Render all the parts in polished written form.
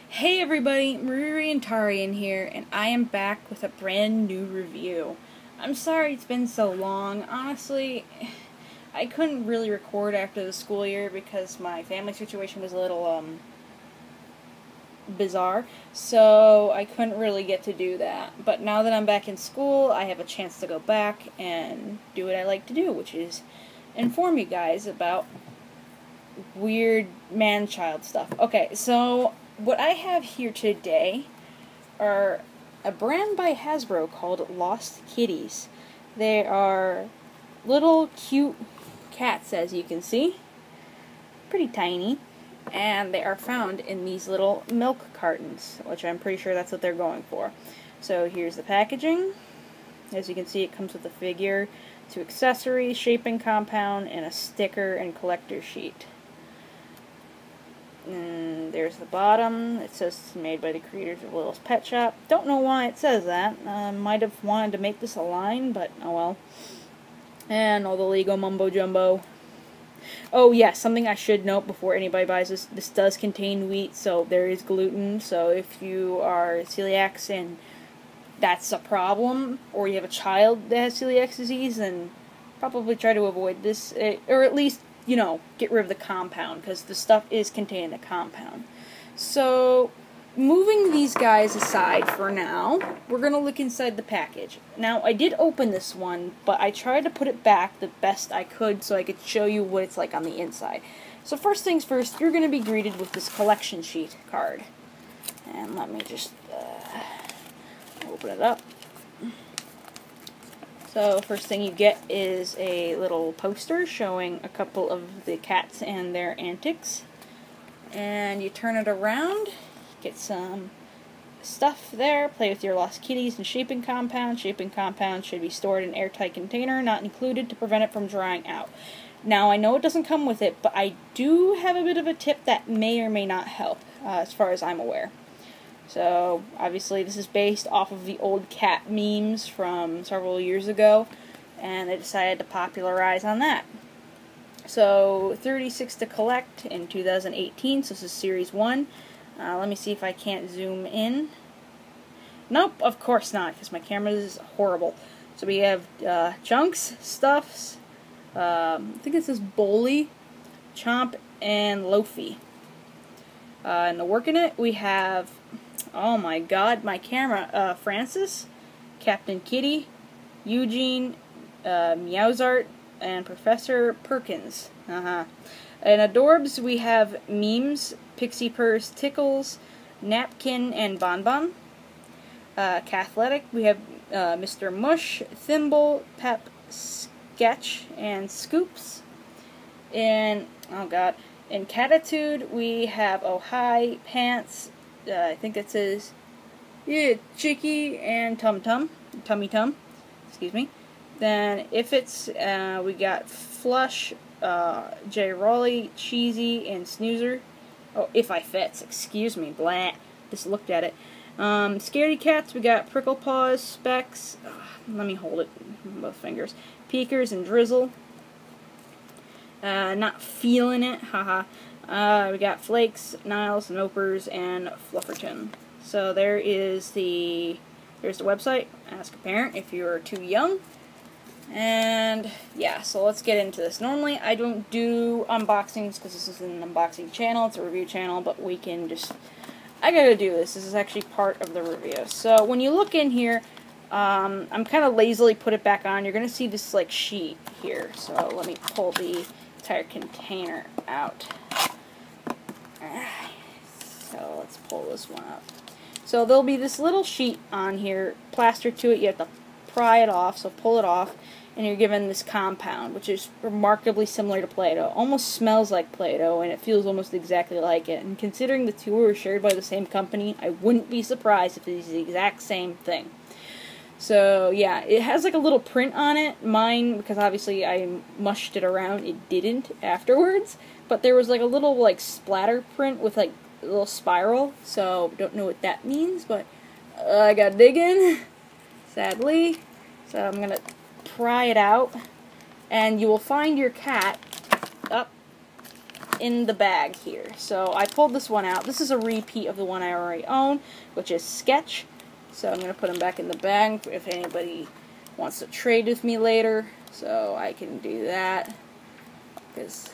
Hey everybody, Mariri and Tarian here, and I am back with a brand new review. I'm sorry it's been so long. Honestly, I couldn't really record after the school year because my family situation was a little, bizarre, so I couldn't really get to do that. But now that I'm back in school, I have a chance to go back and do what I like to do, which is inform you guys about weird man-child stuff. Okay, so what I have here today are a brand by Hasbro called Lost Kitties. They are little cute cats, as you can see. Pretty tiny. And they are found in these little milk cartons, which I'm pretty sure that's what they're going for. So here's the packaging. As you can see, it comes with a figure, 2 accessories, shaping compound, and a sticker and collector sheet. And there's the bottom. It says it's made by the creators of Little's Pet Shop. Don't know why it says that. Might have wanted to make this a line, but oh well. And all the Lego mumbo jumbo. Oh yeah, something I should note before anybody buys this. This does contain wheat, so there is gluten. So if you are celiac and that's a problem, or you have a child that has celiac disease, then probably try to avoid this, or at least, you know, get rid of the compound, because the stuff is contained in the compound. So, moving these guys aside for now, we're going to look inside the package. Now, I did open this one, but I tried to put it back the best I could so I could show you what it's like on the inside. So first things first, you're going to be greeted with this collection sheet card. And let me just open it up. So first thing you get is a little poster showing a couple of the cats and their antics. And you turn it around, get some stuff there, play with your lost kitties and shaping compound. Shaping compound should be stored in an airtight container, not included, to prevent it from drying out. Now I know it doesn't come with it, but I do have a bit of a tip that may or may not help, as far as I'm aware. So, obviously this is based off of the old cat memes from several years ago, and they decided to popularize on that. So, 36 to collect in 2018, so this is Series 1. Let me see if I can't zoom in. Nope, of course not, because my camera is horrible. So we have Chunks, Stuffs, I think it says Bully, Chomp, and Loafy. In the work in it, we have, oh my god, my camera, Francis, Captain Kitty, Eugene, Meowsart, and Professor Perkins. In Adorbs, we have Memes, Pixie Purse, Tickles, Napkin, and Bonbon. Cathletic, we have Mr. Mush, Thimble, Pep, Sketch, and Scoops. And, oh god, in Catitude, we have Oh Hi, Pants, I think that says, yeah, Chicky, and Tummy Tum, excuse me. Then if it's, we got Flush, J. Raleigh, Cheesy, and Snoozer. Oh, If I Fits, excuse me, blah, just looked at it. Scaredy Cats, we got Prickle Paws, Specs, let me hold it with both fingers, Peekers, and Drizzle. Not feeling it, haha. We got Flakes, Niles, Nopers, and Flufferton. So there's the website. Ask a parent if you're too young. And yeah, so let's get into this. Normally I don't do unboxings because this is an unboxing channel, it's a review channel, but we can just, I gotta do this. This is actually part of the review. So when you look in here, I'm kind of lazily put it back on. You're gonna see this like sheet here. So let me pull the entire container out. So let's pull this one up. So there'll be this little sheet on here plastered to it. You have to pry it off, so pull it off, and you're given this compound, which is remarkably similar to Play-Doh. Almost smells like Play-Doh, and it feels almost exactly like it. And considering the two are shared by the same company, I wouldn't be surprised if it's the exact same thing. So yeah, it has like a little print on it. Mine, because obviously I mushed it around, it didn't afterwards. But there was like a little like splatter print with like a little spiral. So don't know what that means, but I got digging, sadly. So I'm gonna pry it out, and you will find your cat up in the bag here. So I pulled this one out. This is a repeat of the one I already own, which is Sketch. So I'm going to put him back in the bag if anybody wants to trade with me later. So I can do that. Because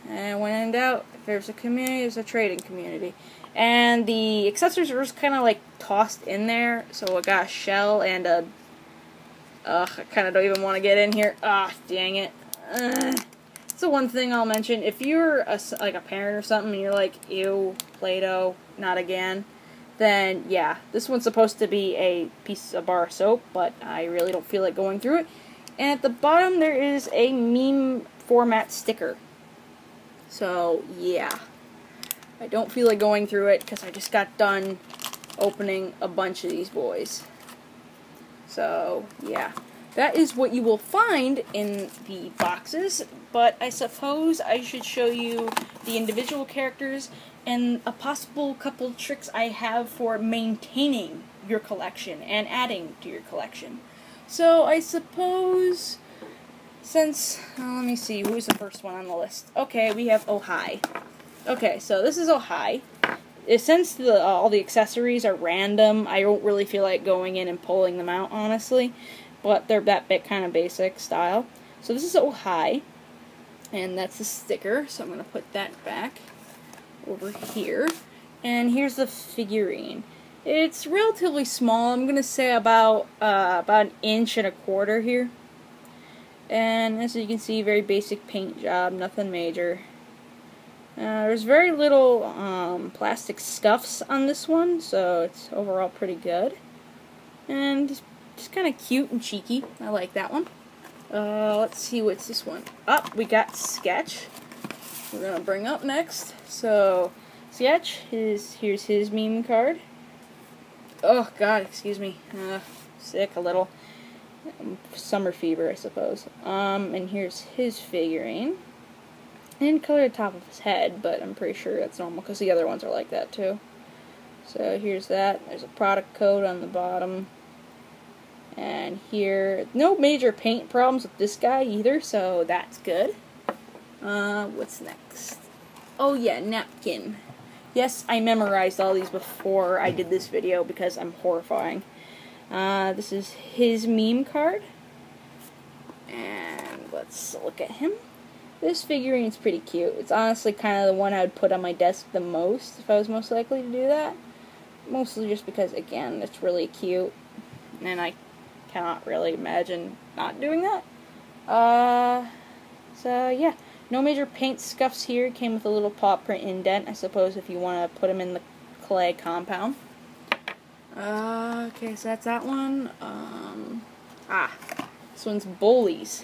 when in doubt, if there's a community, there's a trading community. And the accessories are just kind of like tossed in there. So I got a shell and a... I kind of don't even want to get in here. Dang it. So one thing I'll mention, if you're like a parent or something and you're like, ew, Play-Doh, not again, then yeah, this one's supposed to be a bar of soap, but I really don't feel like going through it. And at the bottom there is a meme format sticker. So yeah, I don't feel like going through it because I just got done opening a bunch of these boys. So yeah, that is what you will find in the boxes, but I suppose I should show you the individual characters and a possible couple tricks I have for maintaining your collection and adding to your collection. So I suppose, since, let me see, who's the first one on the list? Okay, we have Ohai. Okay, so this is Ohai. Since all the accessories are random, I don't really feel like going in and pulling them out, honestly. But they're that bit kind of basic style. So this is Ohai, and that's the sticker. So I'm going to put that back over here. And here's the figurine. It's relatively small. I'm going to say about an inch and a quarter here. And as you can see, very basic paint job, nothing major. There's very little plastic scuffs on this one, so it's overall pretty good. And just kind of cute and cheeky. I like that one. Let's see, what's this one? We got Sketch. We're going to bring up next. So, Sketch, here's his meme card. Oh, God, excuse me. Sick a little. Summer fever, I suppose. And here's his figurine. I didn't color the top of his head, but I'm pretty sure that's normal because the other ones are like that too. So here's that. There's a product code on the bottom. And here, no major paint problems with this guy either, so that's good. What's next? Oh yeah, napkin. Yes, I memorized all these before I did this video because I'm horrifying. This is his meme card. And let's look at him. This figurine's pretty cute. It's honestly kind of the one I would put on my desk the most if I was most likely to do that. Mostly just because, again, it's really cute. And I cannot really imagine not doing that. So, yeah. No major paint scuffs here. It came with a little paw print indent, I suppose, if you want to put them in the clay compound. Okay, so that's that one. This one's Bullies.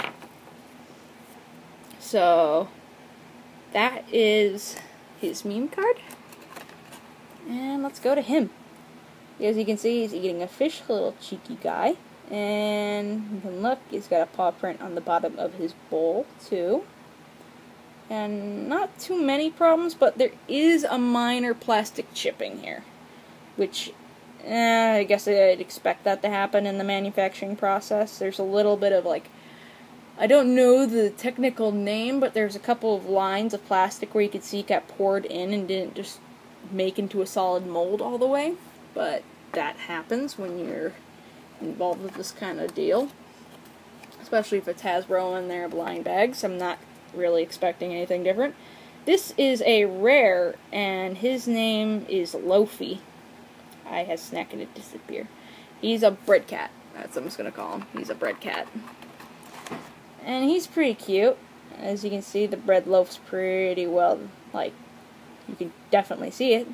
So, that is his meme card. And let's go to him. As you can see, he's eating a fish, a little cheeky guy. And you can look, he's got a paw print on the bottom of his bowl, too. And not too many problems, but there is a minor plastic chipping here. Which, I guess I'd expect that to happen in the manufacturing process. There's a little bit of, like, I don't know the technical name, but there's a couple of lines of plastic where you could see it got poured in and didn't just make into a solid mold all the way. But that happens when you're involved with this kind of deal. Especially if it's Hasbro and they're blind bags. I'm not really expecting anything different. This is a rare, and his name is Lofi. I had snack and it disappear. He's a bread cat. That's what I'm just going to call him. He's a bread cat. And he's pretty cute. As you can see, the bread loaf's pretty well, like, you can definitely see it.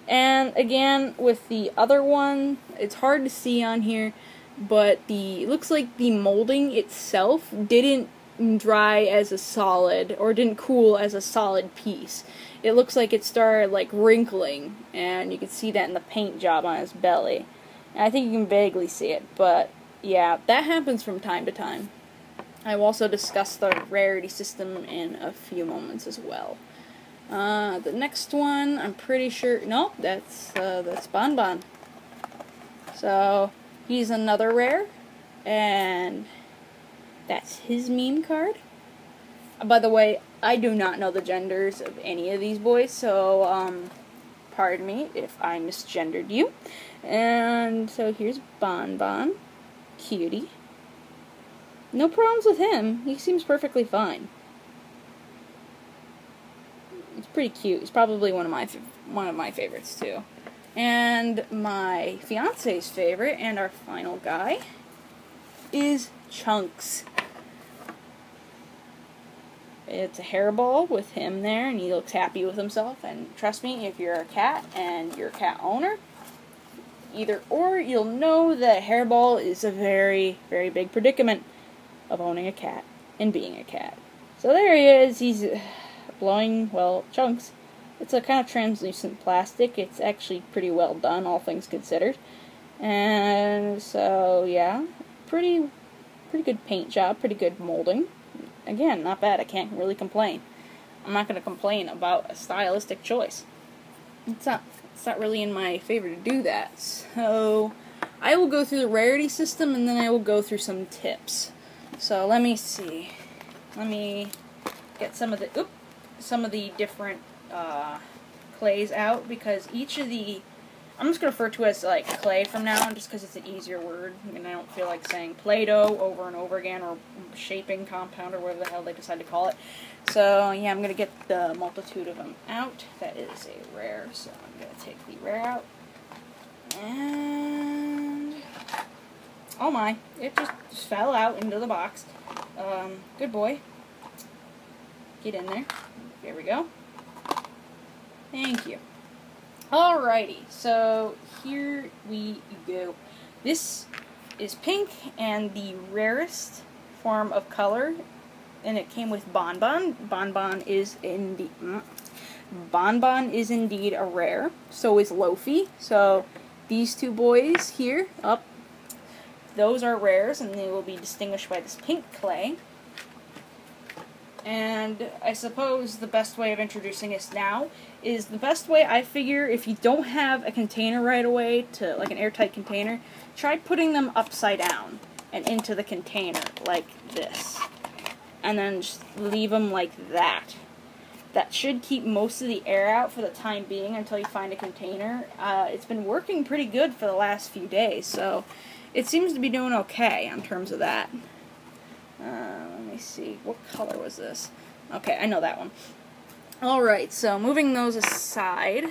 And again, with the other one, it's hard to see on here, but it looks like the molding itself didn't dry as a solid, or didn't cool as a solid piece. It looks like it started, like, wrinkling, and you can see that in the paint job on his belly. And I think you can vaguely see it, but yeah, that happens from time to time. I will also discuss the rarity system in a few moments as well. The next one, I'm pretty sure, nope, that's Bonbon. So, he's another rare, and that's his meme card. By the way, I do not know the genders of any of these boys, so, pardon me if I misgendered you. And so here's Bon Bon. Cutie. No problems with him. He seems perfectly fine. He's pretty cute. He's probably one of my favorites too. And my fiance's favorite and our final guy is Chunks. It's a hairball with him there, and he looks happy with himself. And trust me, if you're a cat and you're a cat owner, either or, you'll know that hairball is a very, very big predicament of owning a cat and being a cat. So there he is. He's blowing, well, Chunks. It's a kind of translucent plastic. It's actually pretty well done, all things considered. And so, yeah, pretty good paint job, pretty good molding. Again, not bad. I can't really complain. I'm not going to complain about a stylistic choice. It's not really in my favor to do that. So I will go through the rarity system, and then I will go through some tips. So let me see. Let me get some of the different clays out, because each of the, I'm just going to refer to it as like clay from now on, just because it's an easier word, and I don't feel like saying Play-Doh over and over again, or shaping compound, or whatever the hell they decide to call it. So yeah, I'm going to get the multitude of them out. That is a rare, so I'm going to take the rare out. And oh my, it just fell out into the box. Good boy. Get in there. There we go. Thank you. Alrighty, so here we go. This is pink and the rarest form of color, and it came with Bon Bon. Bon Bon is indeed a rare. So is Lofi. So these two boys here, those are rares, and they will be distinguished by this pink clay. And I suppose the best way of introducing us now is the best way I figure, if you don't have a container right away, to like an airtight container, try putting them upside down and into the container like this. And then just leave them like that. That should keep most of the air out for the time being until you find a container. It's been working pretty good for the last few days, so it seems to be doing okay in terms of that. Let me see, what color was this? Okay, I know that one. Alright, so moving those aside,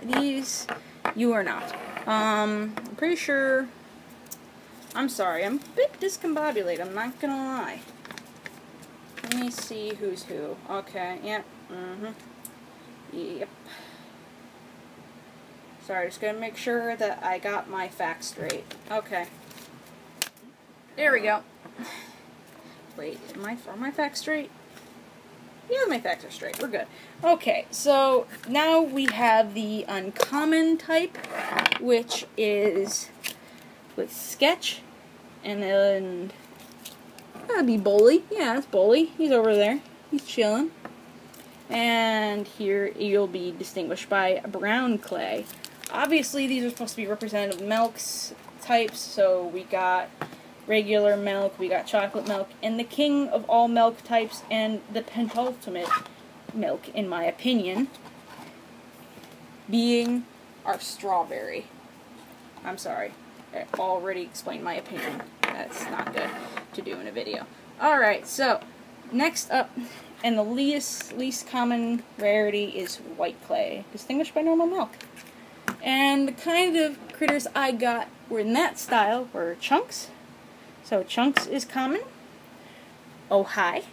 these, you are not. I'm pretty sure, I'm sorry, I'm a bit discombobulated, I'm not gonna lie. Let me see who's who. Okay, yep, yep. Sorry, just gonna make sure that I got my facts straight. Okay. There we go. Wait, are my facts straight? Yeah, my facts are straight. We're good. Okay, so now we have the uncommon type, which is with Sketch, and then that'd be Bully. Yeah, that's Bully. He's over there. He's chilling. And here you'll be distinguished by brown clay. Obviously, these are supposed to be representative milks types, so we got regular milk, we got chocolate milk, and the king of all milk types, and the penultimate milk, in my opinion, being our strawberry. I'm sorry, I already explained my opinion. That's not good to do in a video. Alright, so, next up, and the least common rarity is white clay, distinguished by normal milk. And the kind of critters I got were in that style were Chunks. So Chunks is common, Oh Hi,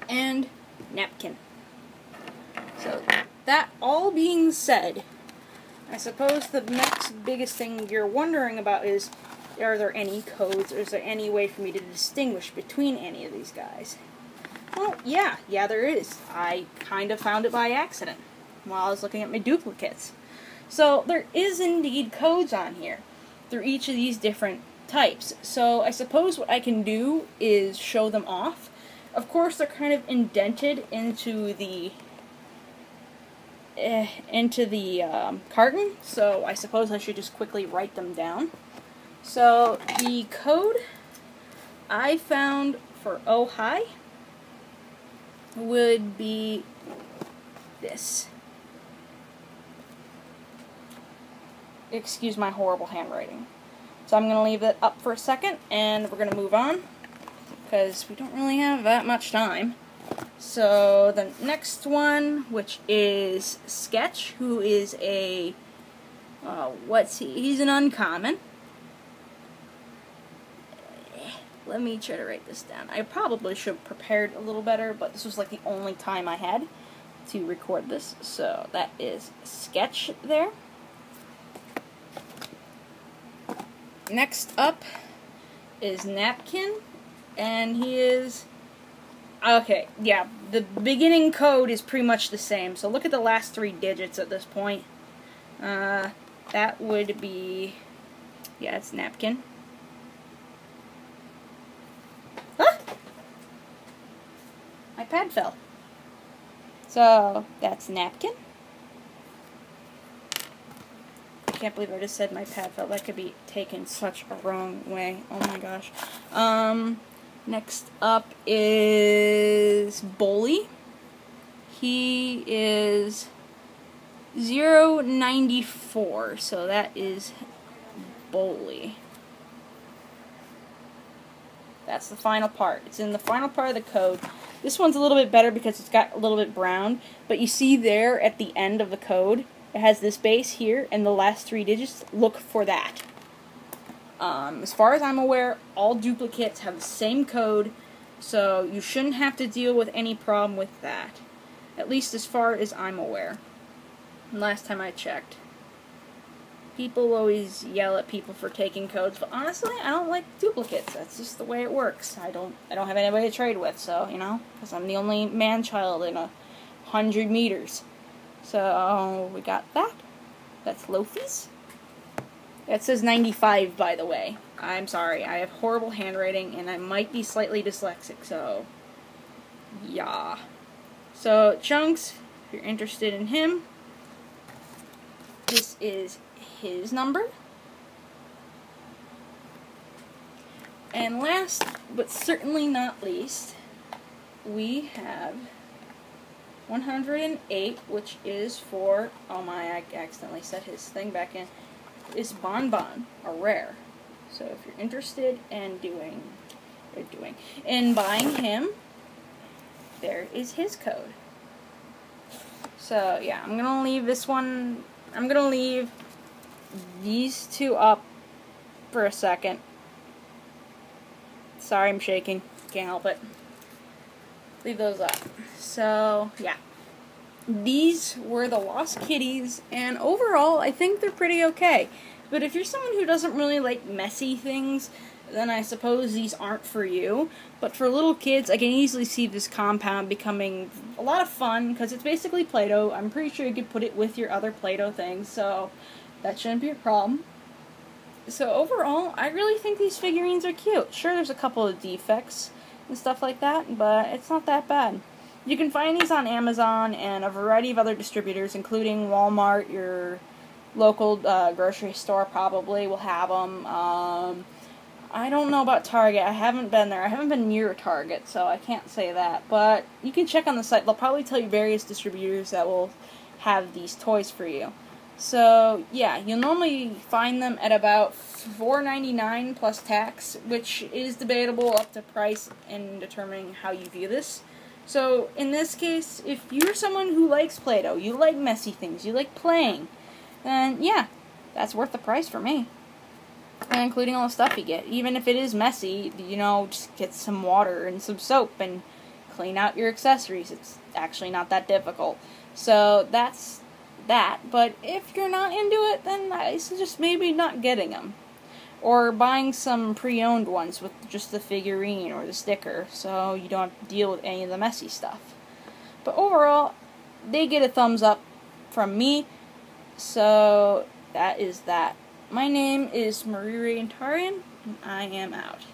and Napkin. So that all being said, I suppose the next biggest thing you're wondering about is, are there any codes, or is there any way for me to distinguish between any of these guys? Well, yeah, there is. I kind of found it by accident while I was looking at my duplicates. So there is indeed codes on here through each of these different types. So I suppose what I can do is show them off. Of course, they're kind of indented into the carton, so I suppose I should just quickly write them down. So the code I found for Oh Hi would be this. Excuse my horrible handwriting. So I'm going to leave it up for a second, and we're going to move on, because we don't really have that much time. So the next one, which is Sketch, who is a, he's an uncommon. Let me try to write this down. I probably should have prepared a little better, but this was like the only time I had to record this. So that is Sketch there. Next up is Napkin, and he is, okay, yeah, the beginning code is pretty much the same, so look at the last 3 digits at this point. That would be, yeah, it's Napkin. Ah! My pad fell. So, that's Napkin. I can't believe I just said my pad fell. That could be taken such a wrong way. Oh my gosh. Next up is Bully. He is 094, so that is Bully. That's the final part. It's in the final part of the code. This one's a little bit better because it's got a little bit brown, but you see there at the end of the code, it has this base here, and the last 3 digits, look for that. As far as I'm aware, all duplicates have the same code, so you shouldn't have to deal with any problem with that. At least as far as I'm aware. Last time I checked. People always yell at people for taking codes, but honestly, I don't like duplicates. That's just the way it works. I don't have anybody to trade with, so, you know, because I'm the only man-child in 100 meters. So, we got that. That's Lofi's. That says 95, by the way. I'm sorry. I have horrible handwriting, and I might be slightly dyslexic, so, yeah. So, Chunks, if you're interested in him, this is his number. And last, but certainly not least, we have 108, which is for, oh my, I accidentally set his thing back in, is Bonbon, a rare. So if you're interested in buying him, there is his code. So yeah, I'm gonna leave this one, I'm gonna leave these 2 up for a second. Sorry, I'm shaking, can't help it. Leave those up. So, yeah. These were the Lost Kitties, and overall, I think they're pretty okay. But if you're someone who doesn't really like messy things, then I suppose these aren't for you. But for little kids, I can easily see this compound becoming a lot of fun, because it's basically Play-Doh. I'm pretty sure you could put it with your other Play-Doh things, so that shouldn't be a problem. So overall, I really think these figurines are cute. Sure, there's a couple of defects and stuff like that, but it's not that bad. You can find these on Amazon and a variety of other distributors, including Walmart. Your local grocery store probably will have them. I don't know about Target. I haven't been there. I haven't been near a Target, so I can't say that. But you can check on the site. They'll probably tell you various distributors that will have these toys for you. So, yeah, you'll normally find them at about $4.99 plus tax, which is debatable up to price in determining how you view this. So, in this case, if you're someone who likes Play-Doh, you like messy things, you like playing, then, yeah, that's worth the price for me. And including all the stuff you get. Even if it is messy, you know, just get some water and some soap and clean out your accessories. It's actually not that difficult. So, that's that, but if you're not into it, then I suggest maybe not getting them. Or buying some pre-owned ones with just the figurine or the sticker, so you don't have to deal with any of the messy stuff. But overall, they get a thumbs up from me, so that is that. My name is Mariri and I am out.